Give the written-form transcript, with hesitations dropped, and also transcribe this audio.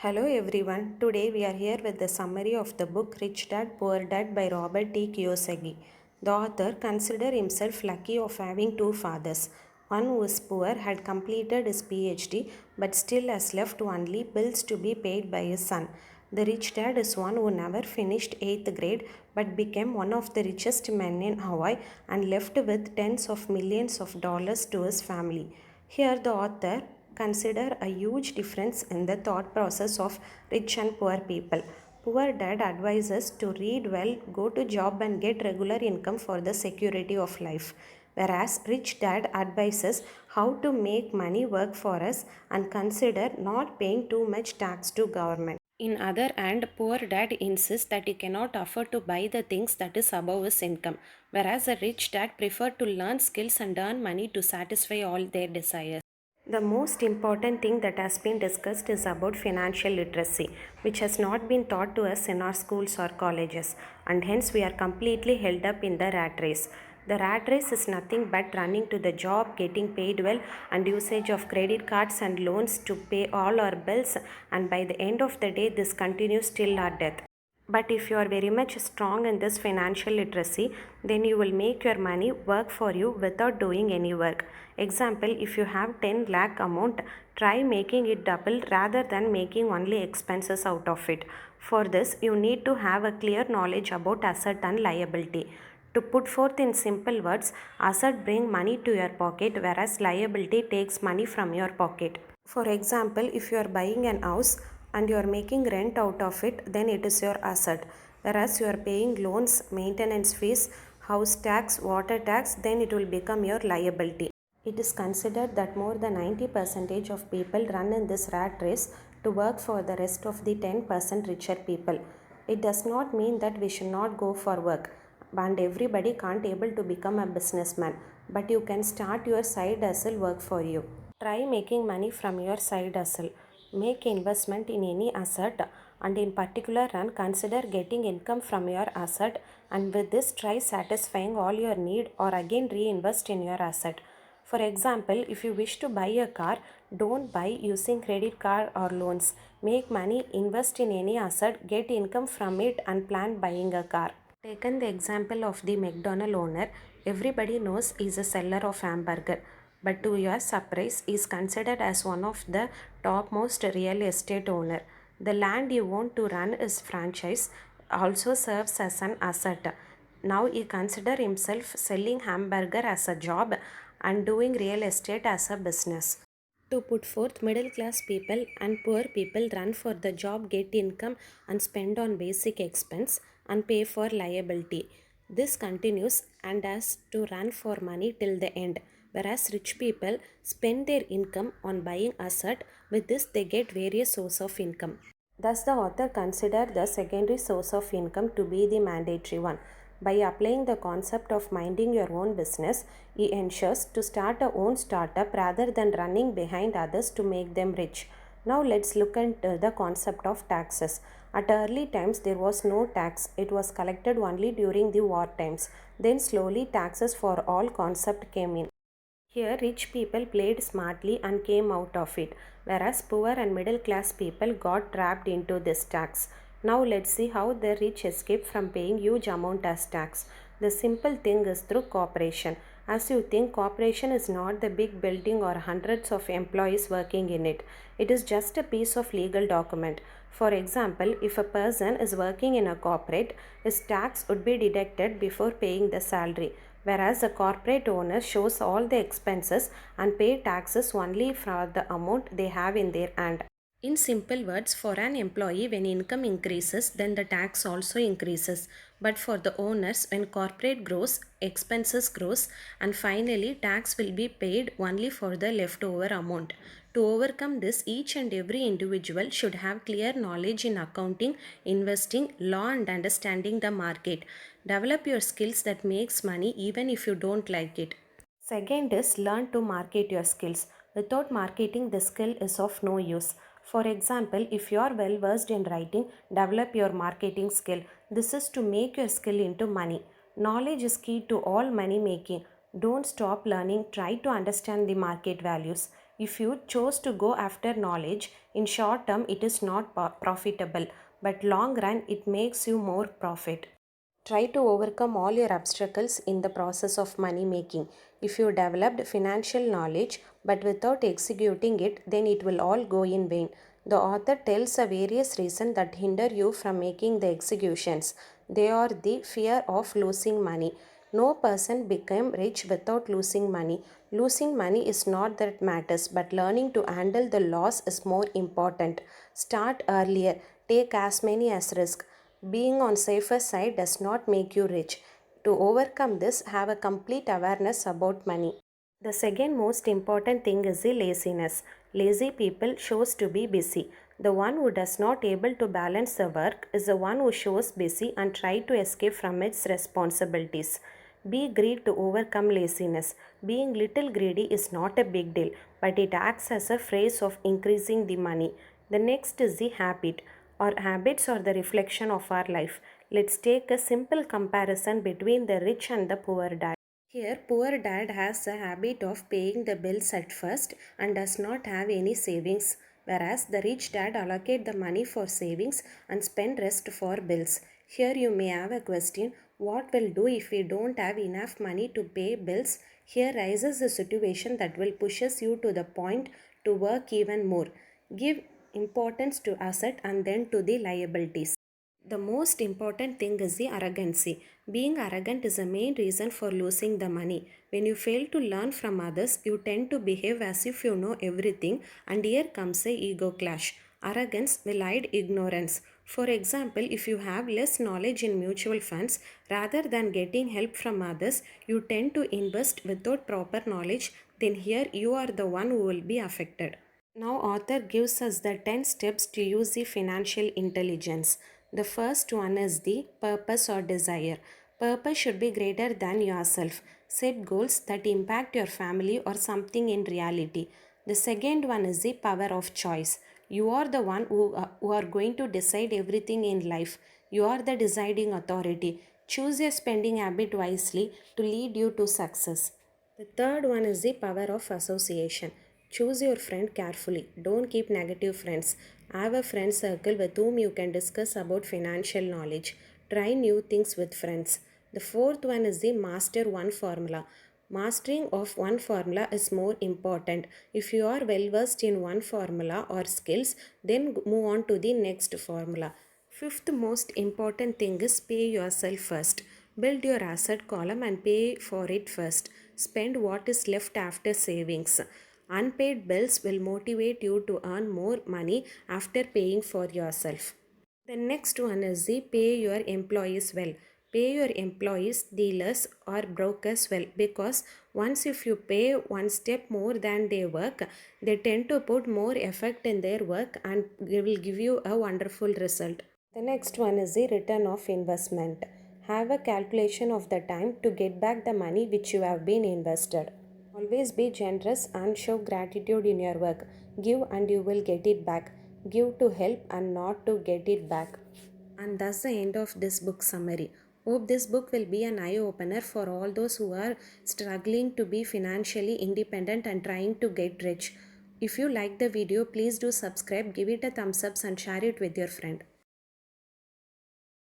Hello everyone. Today we are here with the summary of the book Rich Dad Poor Dad by Robert T. Kiyosaki. The author considered himself lucky of having two fathers. One who is poor had completed his PhD but still has left only bills to be paid by his son. The rich dad is one who never finished 8th grade but became one of the richest men in Hawaii and left with tens of millions of dollars to his family. Here the author consider a huge difference in the thought process of rich and poor people. Poor dad advises to read well, go to job and get regular income for the security of life. Whereas rich dad advises how to make money work for us and consider not paying too much tax to government. In other hand, poor dad insists that he cannot afford to buy the things that is above his income, whereas a rich dad prefer to learn skills and earn money to satisfy all their desires. The most important thing that has been discussed is about financial literacy, which has not been taught to us in our schools or colleges, and hence we are completely held up in the rat race. The rat race is nothing but running to the job, getting paid well, and usage of credit cards and loans to pay all our bills, and by the end of the day, this continues till our death. But if you are very much strong in this financial literacy, then you will make your money work for you without doing any work. Example, if you have 10 lakh amount, try making it double rather than making only expenses out of it. For this, you need to have a clear knowledge about asset and liability. To put forth in simple words, asset bring money to your pocket whereas liability takes money from your pocket. For example, if you are buying an house and you are making rent out of it, then it is your asset. Whereas you are paying loans, maintenance fees, house tax, water tax, then it will become your liability. It is considered that more than 90% of people run in this rat race to work for the rest of the 10% richer people. It does not mean that we should not go for work and everybody can't able to become a businessman, but you can start your side hustle work for you. Try making money from your side hustle. Make investment in any asset and in particular run consider getting income from your asset, and with this try satisfying all your need or again reinvest in your asset. For example, if you wish to buy a car, don't buy using credit card or loans. Make money, invest in any asset, get income from it and plan buying a car. Taken the example of the McDonald owner, everybody knows he is a seller of hamburger, but to your surprise, he is considered as one of the topmost real estate owner. The land you want to run his franchise also serves as an asset. Now he consider himself selling hamburger as a job and doing real estate as a business. To put forth, middle class people and poor people run for the job, get income and spend on basic expense and pay for liability. This continues and has to run for money till the end, whereas rich people spend their income on buying asset. With this they get various source of income. Thus, the author considered the secondary source of income to be the mandatory one. By applying the concept of minding your own business, he ensures to start a own startup rather than running behind others to make them rich. Now, let's look at the concept of taxes. At early times, there was no tax. It was collected only during the war times. Then, slowly, taxes for all concept came in. Here, rich people played smartly and came out of it, whereas poor and middle class people got trapped into this tax. Now, let's see how the rich escape from paying huge amount as tax. The simple thing is through cooperation. As you think, cooperation is not the big building or hundreds of employees working in it. It is just a piece of legal document. For example, if a person is working in a corporate, his tax would be deducted before paying the salary, whereas the corporate owner shows all the expenses and pay taxes only for the amount they have in their hand. In simple words, for an employee, when income increases, then the tax also increases. But for the owners, when corporate grows, expenses grows, and finally tax will be paid only for the leftover amount. To overcome this, each and every individual should have clear knowledge in accounting, investing, law and understanding the market. Develop your skills that makes money even if you don't like it. Second is learn to market your skills. Without marketing, the skill is of no use. For example, if you are well versed in writing, develop your marketing skill. This is to make your skill into money. Knowledge is key to all money making. Don't stop learning, try to understand the market values. If you chose to go after knowledge, in short term it is not profitable, but long run it makes you more profit. Try to overcome all your obstacles in the process of money making. If you developed financial knowledge but without executing it, then it will all go in vain. The author tells a various reasons that hinder you from making the executions. They are the fear of losing money. No person became rich without losing money. Losing money is not that matters, but learning to handle the loss is more important. Start earlier. Take as many as risk. Being on safer side does not make you rich. To overcome this, have a complete awareness about money. The second most important thing is the laziness. Lazy people shows to be busy. The one who does not able to balance the work is the one who shows busy and try to escape from its responsibilities. Be greedy to overcome laziness. Being little greedy is not a big deal, but it acts as a phrase of increasing the money. The next is the habit. Our habits are the reflection of our life. Let's take a simple comparison between the rich and the poor dad. Here, poor dad has a habit of paying the bills at first and does not have any savings, whereas the rich dad allocate the money for savings and spend rest for bills. Here you may have a question, what will do if we don't have enough money to pay bills? Here rises a situation that will pushes you to the point to work even more. Give importance to asset and then to the liabilities. The most important thing is the arrogancy. Being arrogant is a main reason for losing the money. When you fail to learn from others, you tend to behave as if you know everything, and here comes a ego clash. Arrogance will hide ignorance. For example, if you have less knowledge in mutual funds, rather than getting help from others, you tend to invest without proper knowledge, then here you are the one who will be affected. Now, author gives us the 10 steps to use the financial intelligence. The first one is the purpose or desire. Purpose should be greater than yourself. Set goals that impact your family or something in reality. The second one is the power of choice. You are the one who are going to decide everything in life. You are the deciding authority. Choose your spending habit wisely to lead you to success. The third one is the power of association. Choose your friend carefully. Don't keep negative friends. Have a friend circle with whom you can discuss about financial knowledge. Try new things with friends. The fourth one is the master one formula. Mastering of one formula is more important. If you are well versed in one formula or skills, then move on to the next formula. Fifth most important thing is pay yourself first. Build your asset column and pay for it first. Spend what is left after savings. Unpaid bills will motivate you to earn more money after paying for yourself. The next one is the pay your employees well. Pay your employees, dealers or brokers well, because once if you pay one step more than their work, they tend to put more effort in their work and they will give you a wonderful result. The next one is the return of investment. Have a calculation of the time to get back the money which you have been invested. Always be generous and show gratitude in your work. Give and you will get it back. Give to help and not to get it back. And that's the end of this book summary. Hope this book will be an eye opener for all those who are struggling to be financially independent and trying to get rich. If you like the video, please do subscribe, give it a thumbs up and share it with your friend.